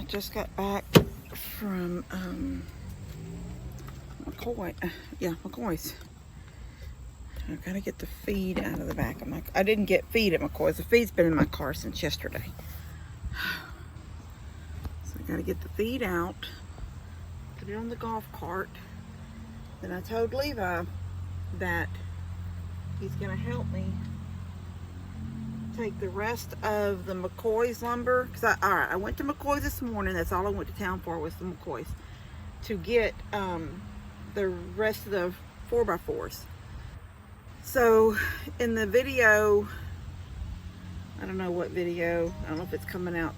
just got back from McCoy. Yeah, McCoy's. I gotta get the feed out of the back. I didn't get feed at McCoy's. The feed's been in my car since yesterday. So I gotta get the feed out, put it on the golf cart. Then I told Levi that he's gonna help me take the rest of the McCoy's lumber. Cause I went to McCoy's this morning. That's all I went to town for, was the McCoy's, to get the rest of the 4x4s. So in the video, I don't know what video, I don't know if it's coming out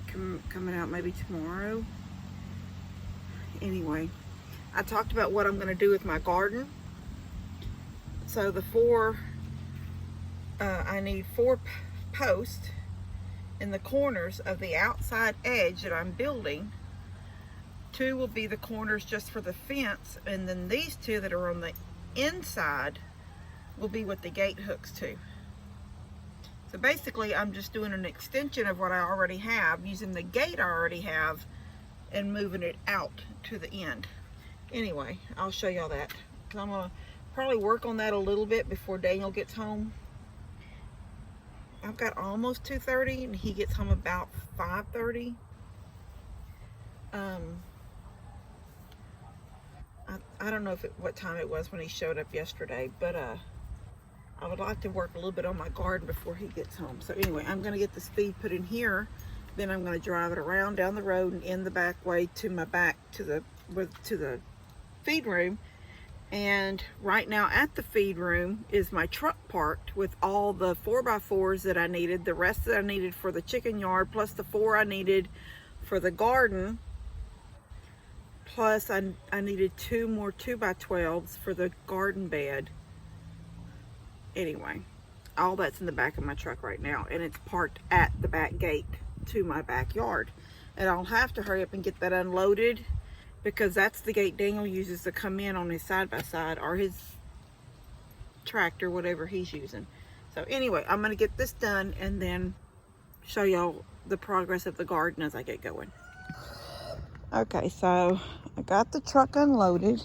coming out maybe tomorrow. Anyway, I talked about what I'm going to do with my garden. So the I need 4 posts in the corners of the outside edge that I'm building. 2 will be the corners just for the fence, and then these 2 that are on the inside will be what the gate hooks to. So basically I'm just doing an extension of what I already have, using the gate I already have and moving it out to the end. Anyway, I'll show y'all that. I'm gonna probably work on that a little bit before Daniel gets home. I've got almost 2:30 and he gets home about 5:30. I don't know what time it was when he showed up yesterday, but I would like to work a little bit on my garden before he gets home. So anyway, I'm gonna get this feed put in here, then I'm gonna drive it around down the road and in the back way to my back to the feed room. And right now at the feed room is my truck parked with all the 4x4s that I needed, the rest that I needed for the chicken yard, plus the 4 I needed for the garden, plus I needed 2 more 2x12s for the garden bed. Anyway, all that's in the back of my truck right now, and it's parked at the back gate to my backyard. And I'll have to hurry up and get that unloaded, because that's the gate Daniel uses to come in on his side-by-side or his tractor, whatever he's using. So anyway, I'm gonna get this done and then show y'all the progress of the garden as I get going. Okay, so I got the truck unloaded.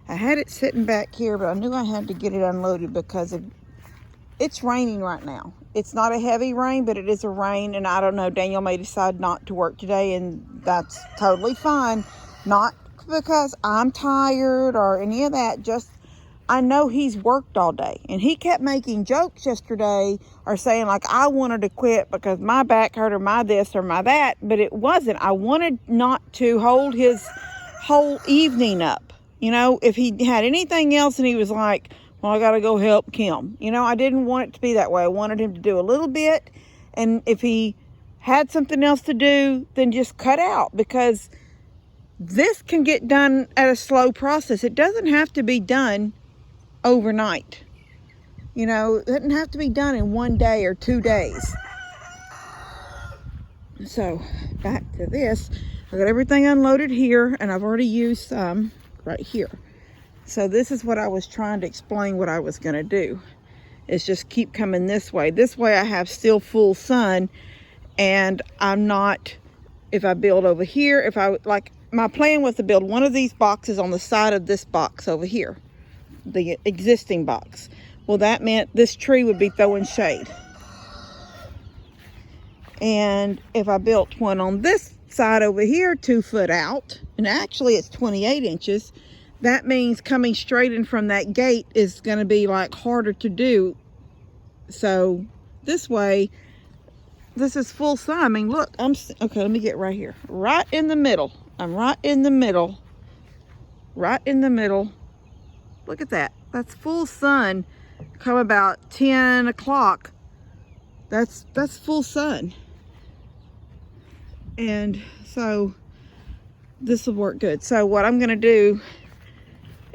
I had it sitting back here, but I knew I had to get it unloaded because it's raining right now. It's not a heavy rain, but it is a rain, and I don't know, Daniel may decide not to work today, and that's totally fine. Not because I'm tired or any of that, just I know he's worked all day, and he kept making jokes yesterday or saying like I wanted to quit because my back hurt or my this or my that, but it wasn't. I wanted not to hold his whole evening up. You know, if he had anything else and he was like, well, I got to go help Kim. You know, I didn't want it to be that way. I wanted him to do a little bit. And if he had something else to do, then just cut out, because this can get done at a slow process. It doesn't have to be done overnight. You know, it doesn't have to be done in 1 day or 2 days. So back to this. I got everything unloaded here, and I've already used some right here. So this is what I was trying to explain what I was going to do, is just keep coming this way. This way I have still full sun, and I'm not, if I build over here, if I, like, my plan was to build one of these boxes on the side of this box over here, the existing box. Well, that meant this tree would be throwing shade. And if I built one on this side over here, 2 foot out, and actually it's 28 inches, that means coming straight in from that gate is going to be like harder to do. So this way, this is full sun. I mean, look, okay, let me get right here. Right in the middle. I'm right in the middle. Right in the middle. Look at that. That's full sun. Come about 10 o'clock. That's full sun. And so this will work good. So what I'm going to do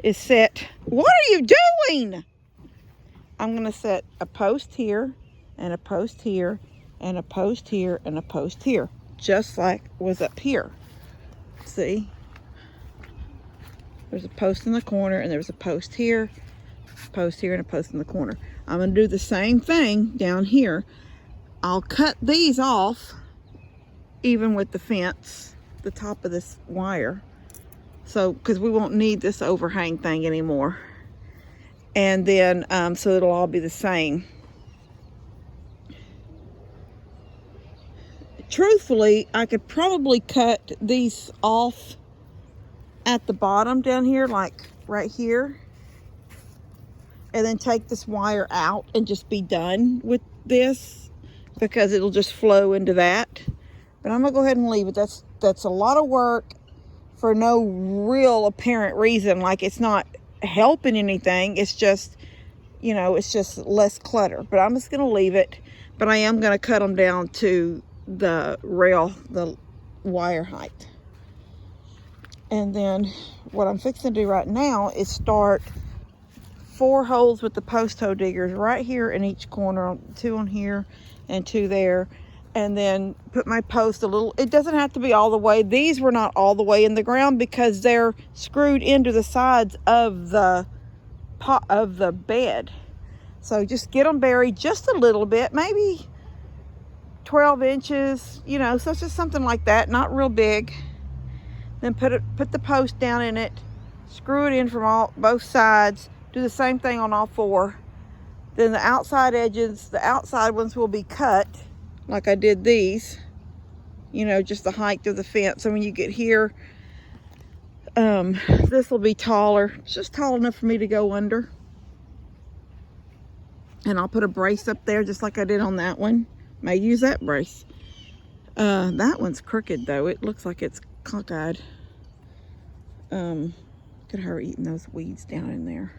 is set, what are you doing? I'm going to set a post here and a post here and a post here and a post here, just like was up here. See, there's a post in the corner, and there's a post here, and a post in the corner. I'm going to do the same thing down here. I'll cut these off even with the fence, the top of this wire. So, because we won't need this overhang thing anymore. And then, so it'll all be the same. Truthfully, I could probably cut these off at the bottom down here, like right here. And then take this wire out and just be done with this, because it'll just flow into that. But I'm gonna go ahead and leave it. That's a lot of work for no real apparent reason. Like, it's not helping anything. It's just, you know, it's just less clutter. But I'm just gonna leave it. But I am gonna cut them down to the rail, the wire height. And then what I'm fixing to do right now is start 4 holes with the post hole diggers right here in each corner, 2 on here and 2 there. And then put my post a little, it doesn't have to be all the way. These were not all the way in the ground because they're screwed into the sides of the pot of the bed. So just get them buried just a little bit, maybe 12 inches, you know, so it's just something like that, not real big. Then put the post down in it, screw it in from both sides, do the same thing on all 4. Then the outside edges, the outside ones will be cut like I did these, you know, just the height of the fence. So when you get here, this will be taller. It's just tall enough for me to go under. And I'll put a brace up there just like I did on that one. May use that brace. That one's crooked though. It looks like it's cockeyed. Look at her eating those weeds down in there.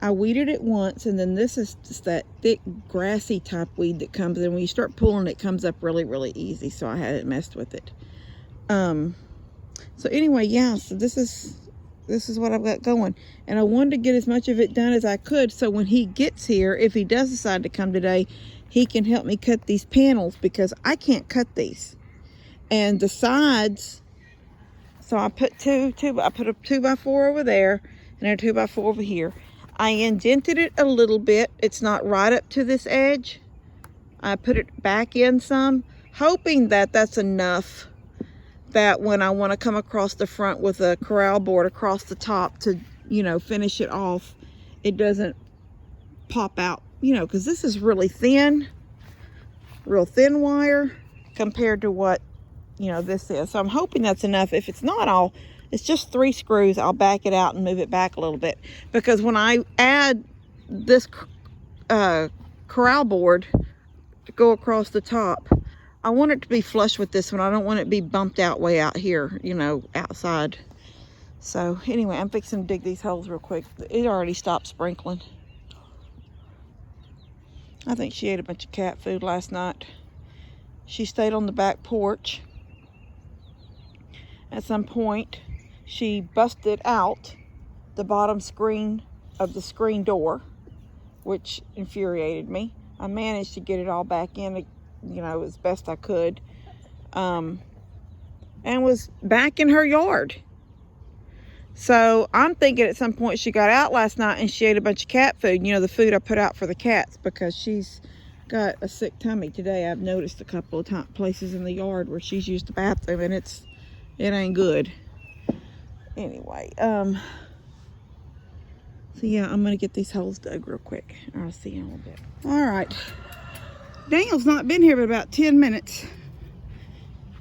I weeded it once, and then this is just that thick grassy type weed that comes in. When you start pulling, it comes up really, really easy. So I hadn't messed with it. So anyway, yeah, so this is what I've got going. And I wanted to get as much of it done as I could, so when he gets here, if he does decide to come today, he can help me cut these panels, because I can't cut these. And the sides, so I put I put a 2x4 over there and a 2x4 over here. I indented it a little bit. It's not right up to this edge. I put it back in some, hoping that that's enough that when I want to come across the front with a corral board across the top to, you know, finish it off, it doesn't pop out, you know, because this is really thin, real thin wire compared to what, you know, this is. So I'm hoping that's enough. If it's not, it's just 3 screws. I'll back it out and move it back a little bit, because when I add this corral board to go across the top, I want it to be flush with this one. I don't want it to be bumped out way out here, you know, outside. So anyway, I'm fixing to dig these holes real quick. It already stopped sprinkling. I think she ate a bunch of cat food last night. She stayed on the back porch. At some point, she busted out the bottom screen of the screen door, which infuriated me. I managed to get it all back in, you know, as best I could, and was back in her yard. So I'm thinking at some point she got out last night and she ate a bunch of cat food, you know, the food I put out for the cats, because she's got a sick tummy today. I've noticed a couple of places in the yard where she's used the bathroom, and it ain't good. Anyway, so yeah, I'm gonna get these holes dug real quick. I'll see you in a little bit. All right, Daniel's not been here but about 10 minutes.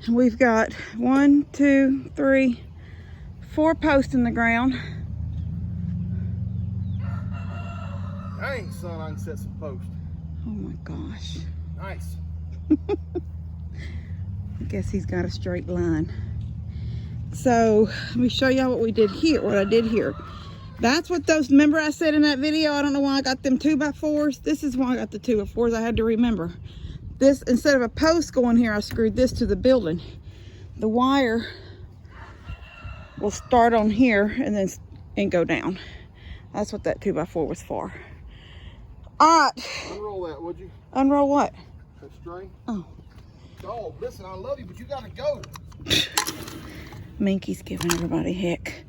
And we've got 1, 2, 3, 4 posts in the ground. Dang, son, I can set some posts. Oh my gosh. Nice. I guess he's got a straight line. So let me show y'all what we did here, what I did here. That's what those, remember I said in that video, I don't know why I got them 2x4s. This is why I got the 2x4s. I had to remember. This, instead of a post going here, I screwed this to the building. The wire will start on here and go down. That's what that 2x4 was for. All right. Unroll that, would you? Unroll what? That string. Oh. Oh, listen, I love you, but you gotta go. Minky's giving everybody heck.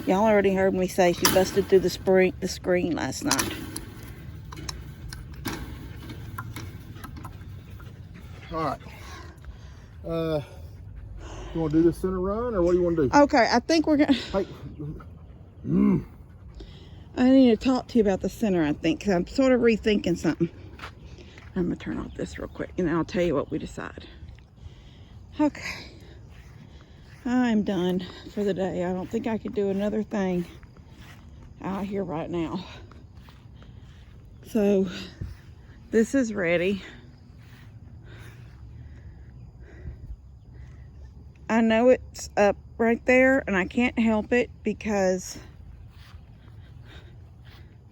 Y'all already heard me say she busted through the screen last night. All right. You want to do this center run, or what do you want to do? Okay, I think we're gonna. Hey. I need to talk to you about the center, I think, because I'm sort of rethinking something. I'm going to turn off this real quick, and I'll tell you what we decide. Okay. I'm done for the day. I don't think I could do another thing out here right now. So, this is ready. I know it's up right there, and I can't help it because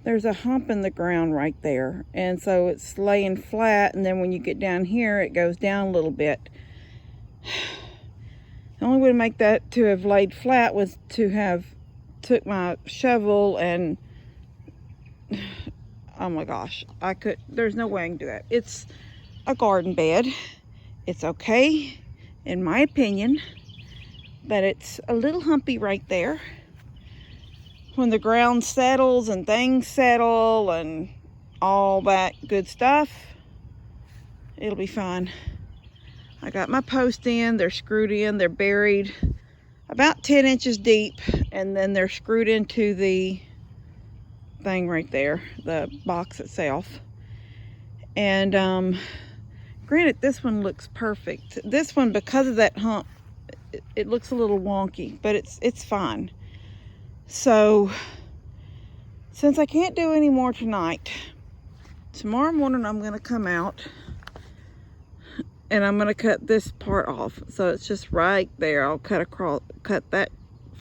there's a hump in the ground right there, and so it's laying flat, and then when you get down here it goes down a little bit. The only way to make that to have laid flat was to have took my shovel and oh my gosh, there's no way I can do that. It's a garden bed. It's okay in my opinion, but it's a little humpy right there. When the ground settles and things settle and all that good stuff, it'll be fine. I got my posts in, they're screwed in, they're buried about 10 inches deep, and then they're screwed into the thing right there, the box itself. And granted, this one looks perfect. This one, because of that hump, it looks a little wonky, but it's fine. So, since I can't do any more tonight, tomorrow morning I'm going to come out and I'm going to cut this part off. So it's just right there. I'll cut that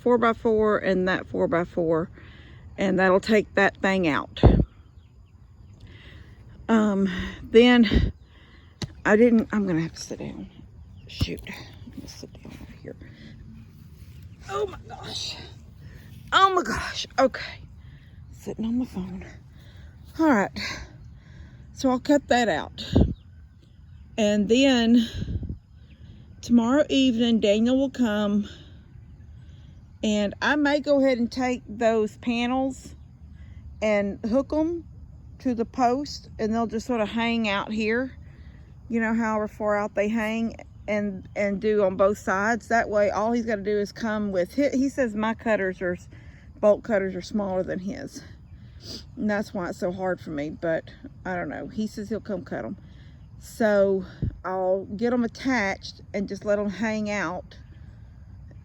4x4 and that 4x4, and that'll take that thing out. Then I'm going to have to sit down. Shoot. I'm going to sit down over here. Oh my gosh. Oh my gosh. Okay. Sitting on my phone. All right. So I'll cut that out. And then tomorrow evening, Daniel will come. And I may go ahead and take those panels and hook them to the post. And they'll just sort of hang out here. You know, however far out they hang. And do on both sides. That way, all he's got to do is come with he says my bolt cutters are smaller than his, and that's why it's so hard for me. But I don't know, he says he'll come cut them, so I'll get them attached and just let them hang out,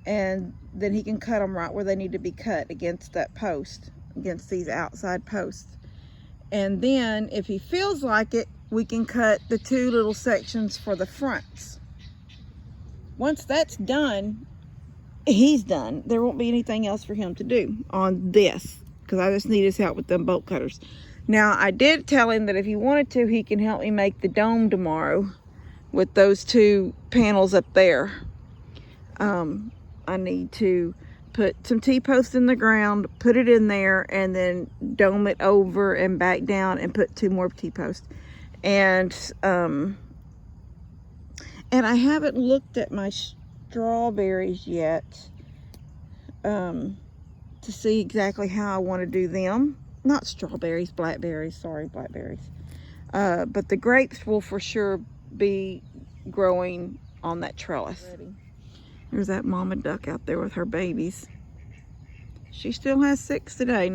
and then he can cut them right where they need to be cut, against that post, against these outside posts. And then if he feels like it, we can cut the two little sections for the fronts. Once that's done, he's done. There won't be anything else for him to do on this, because I just need his help with them bolt cutters. Now, I did tell him that if he wanted to, he can help me make the dome tomorrow with those two panels up there. I need to put some T-posts in the ground, put it in there, and then dome it over and back down and put two more T-posts. And I haven't looked at my strawberries yet to see exactly how I want to do them. Not strawberries, blackberries. Sorry, blackberries. But the grapes will for sure be growing on that trellis. There's that mama duck out there with her babies. She still has 6 today.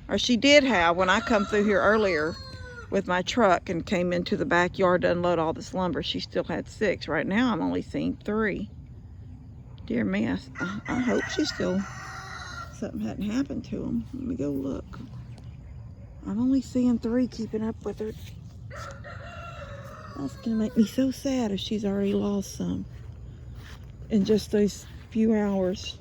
Or she did have when I come through here earlier with my truck and came into the backyard to unload all this lumber. She still had 6. Right now I'm only seeing 3. Dear me, I hope something hadn't happened to them. Let me go look. I'm only seeing 3 keeping up with her. That's gonna make me so sad if she's already lost some in just those few hours.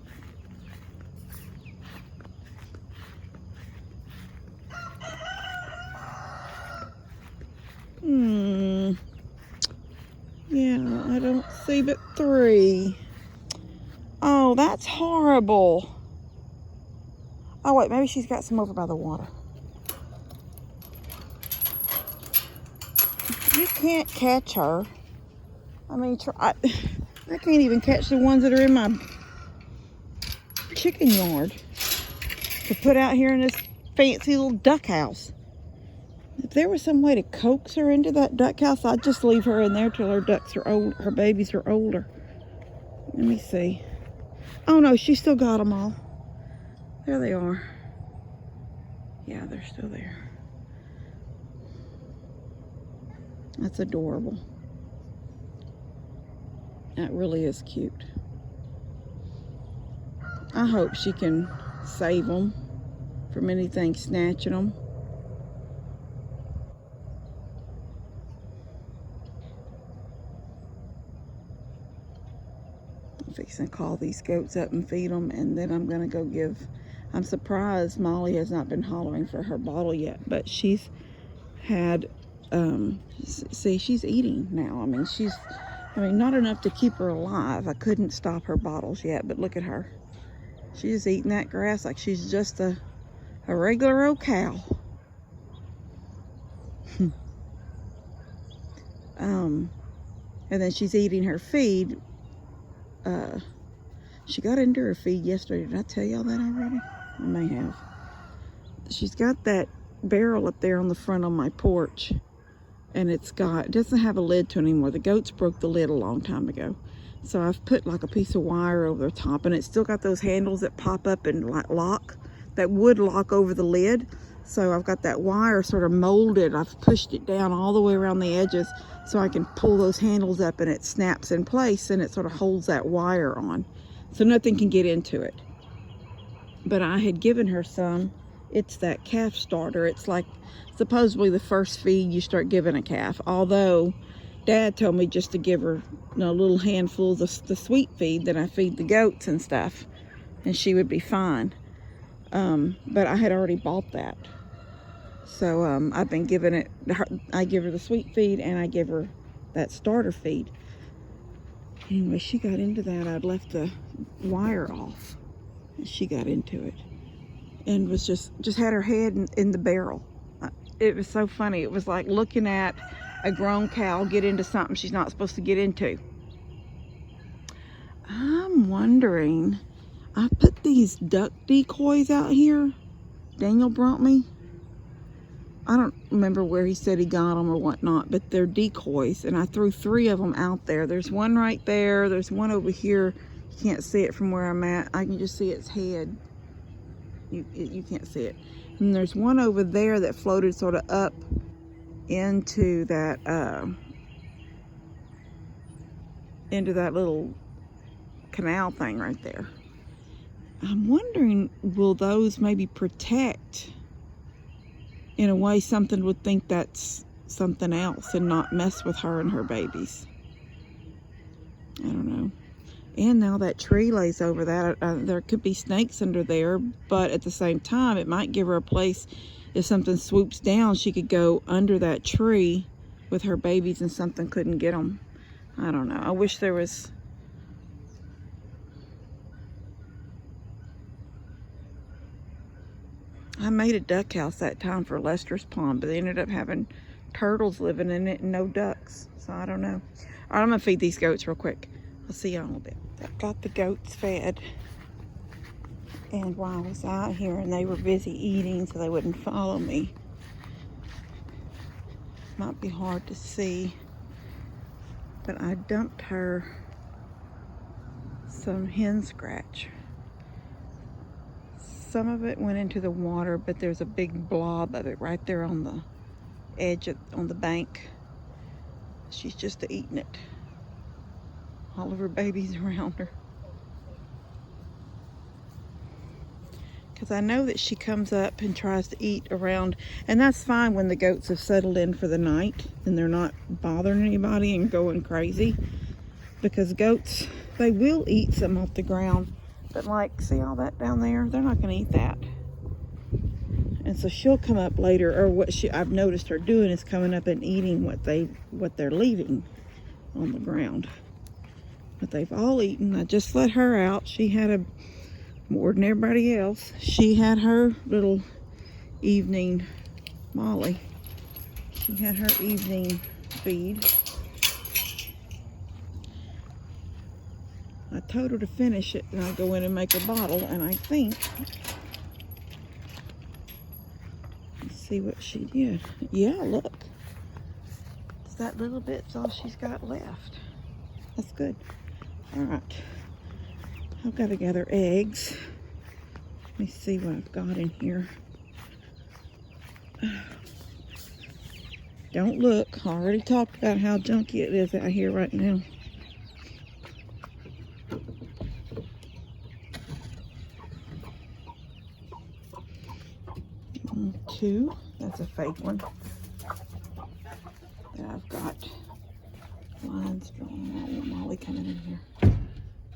Yeah, I don't see but 3. Oh, that's horrible. Oh, wait, maybe she's got some over by the water. You can't catch her. I mean, I can't even catch the ones that are in my chicken yard to put out here in this fancy little duck house. there was some way to coax her into that duck house, I'd just leave her in there till her ducks are old, her babies are older. Let me see. Oh no, she still got them all. There they are. Yeah, they're still there. That's adorable. That really is cute. I hope she can save them from anything snatching them. I'm fixing to call these goats up and feed them, and then I'm gonna go give. I'm surprised Molly has not been hollering for her bottle yet, but she's had. See, she's eating now. I mean, not enough to keep her alive. I couldn't stop her bottles yet, but look at her. She's eating that grass like she's just a regular old cow. And then she's eating her feed. She got into her feed yesterday. Did I tell y'all that already? I may have. She's got that barrel up there on the front of my porch, and it doesn't have a lid to it anymore. The goats broke the lid a long time ago. So I've put like a piece of wire over the top, and it's still got those handles that pop up and lock, that would lock over the lid. So I've got that wire sort of molded. I've pushed it down all the way around the edges so I can pull those handles up and it snaps in place, and it sort of holds that wire on. So nothing can get into it. But I had given her some. It's that calf starter. It's like supposedly the first feed you start giving a calf. Although Dad told me just to give her little handfuls of the sweet feed that I feed the goats and stuff, and she would be fine. But I had already bought that. So I've been giving it, I give her the sweet feed and I give her that starter feed. Anyway, she got into that. I'd left the wire off, and she got into it and was just had her head in the barrel. It was so funny. It was like looking at a grown cow get into something she's not supposed to get into. I'm wondering, I put these duck decoys out here. Daniel brought me. I don't remember where he said he got them or whatnot, but they're decoys, and I threw 3 of them out there. There's one right there. There's one over here. You can't see it from where I'm at. I can just see its head. You can't see it. And there's one over there that floated sort of up into that little canal thing right there. I'm wondering, will those maybe protect in a way something would think that's something else and not mess with her and her babies? I don't know. And now that tree lays over that, there could be snakes under there, but at the same time it might give her a place. If something swoops down, she could go under that tree with her babies and something couldn't get them. I don't know. I wish there was. I made a duck house that time for Lester's Pond, but they ended up having turtles living in it and no ducks. So I don't know. All right, I'm going to feed these goats real quick. I'll see y'all in a little bit. I've got the goats fed. And while I was out here and they were busy eating so they wouldn't follow me. Might be hard to see. But I dumped her some hen scratch. Some of it went into the water, but there's a big blob of it right there on the edge on the bank. She's just eating it. All of her babies around her. Because I know that she comes up and tries to eat around, and that's fine when the goats have settled in for the night and they're not bothering anybody and going crazy. Because goats, they will eat some off the ground, but like, see all that down there? They're not going to eat that. And so she'll come up later, or I've noticed her doing is coming up and eating what they're leaving on the ground. But they've all eaten. I just let her out. She had more than everybody else. She had her little evening, Molly. She had her evening feed. I told her to finish it, and I go in and make a bottle, and I think, let's see see what she did. Yeah, look. It's that little bit's all she's got left. That's good. All right. I've got to gather eggs. Let me see what I've got in here. Don't look. I already talked about how junky it is out here right now. Two. That's a fake one. That I've got lines drawn. I don't want Molly coming in here.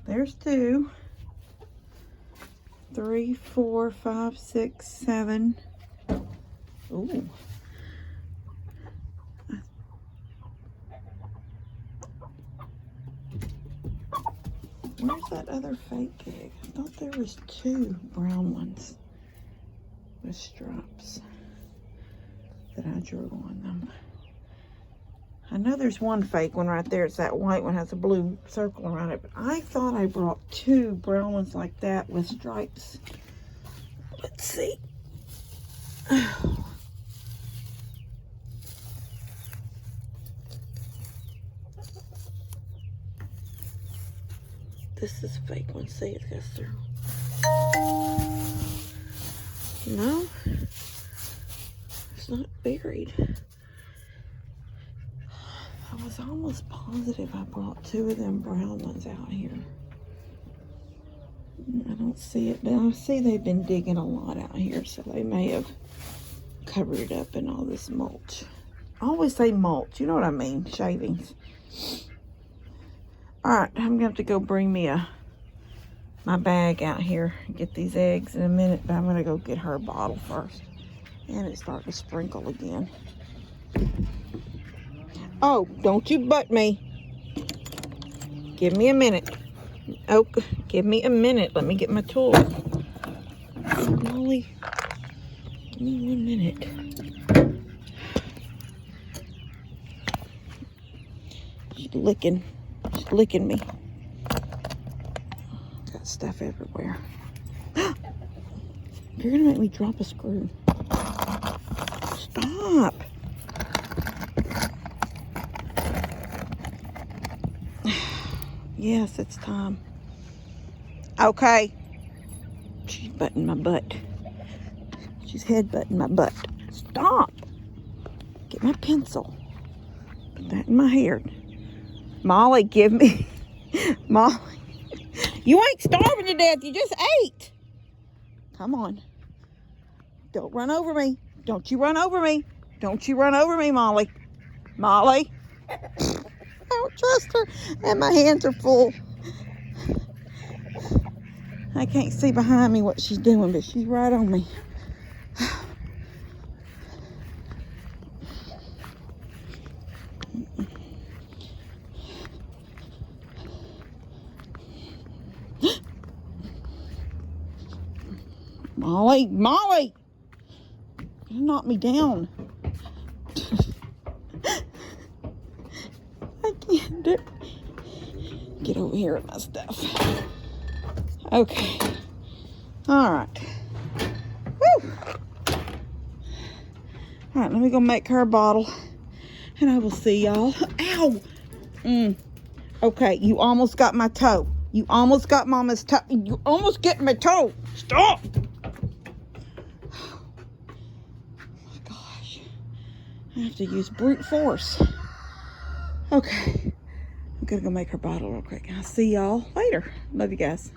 There's two. 3, 4, 5, 6, 7. Ooh. Where's that other fake egg? I thought there was 2 brown ones with stripes that I drew on them. I know there's one fake one right there. It's that white one, has a blue circle around it. But I thought I brought 2 brown ones like that with stripes. Let's see. This is a fake one. See, it goes through. No, it's not buried. I was almost positive I brought 2 of them brown ones out here. I don't see it, but I see they've been digging a lot out here, so they may have covered it up in all this mulch. I always say mulch, you know what I mean, shavings. Alright, I'm going to have to go bring me my bag out here and get these eggs in a minute, but I'm going to go get her bottle first. And it's starting to sprinkle again. Oh, don't you butt me. Give me a minute. Oh, give me a minute. Let me get my tools. Molly, give me 1 minute. She's licking. She's licking me. Got stuff everywhere. You're gonna make me drop a screw. Stop. Yes, it's time. Okay. She's butting my butt. She's headbutting my butt. Stop. Get my pencil. Put that in my hair. Molly, give me. Molly. You ain't starving to death. You just ate. Come on. Don't run over me. Don't you run over me. Don't you run over me, Molly. Molly. I don't trust her. And my hands are full. I can't see behind me what she's doing, but she's right on me. Molly, Molly! You knocked me down. I can't do it. Get over here with my stuff. Okay. All right. Woo! All right, let me go make her a bottle. And I will see y'all. Ow! Okay, you almost got my toe. You almost got Mama's toe. You almost get my toe. Stop! I have to use brute force. Okay. I'm gonna go make her bottle real quick. I'll see y'all later. Love you guys.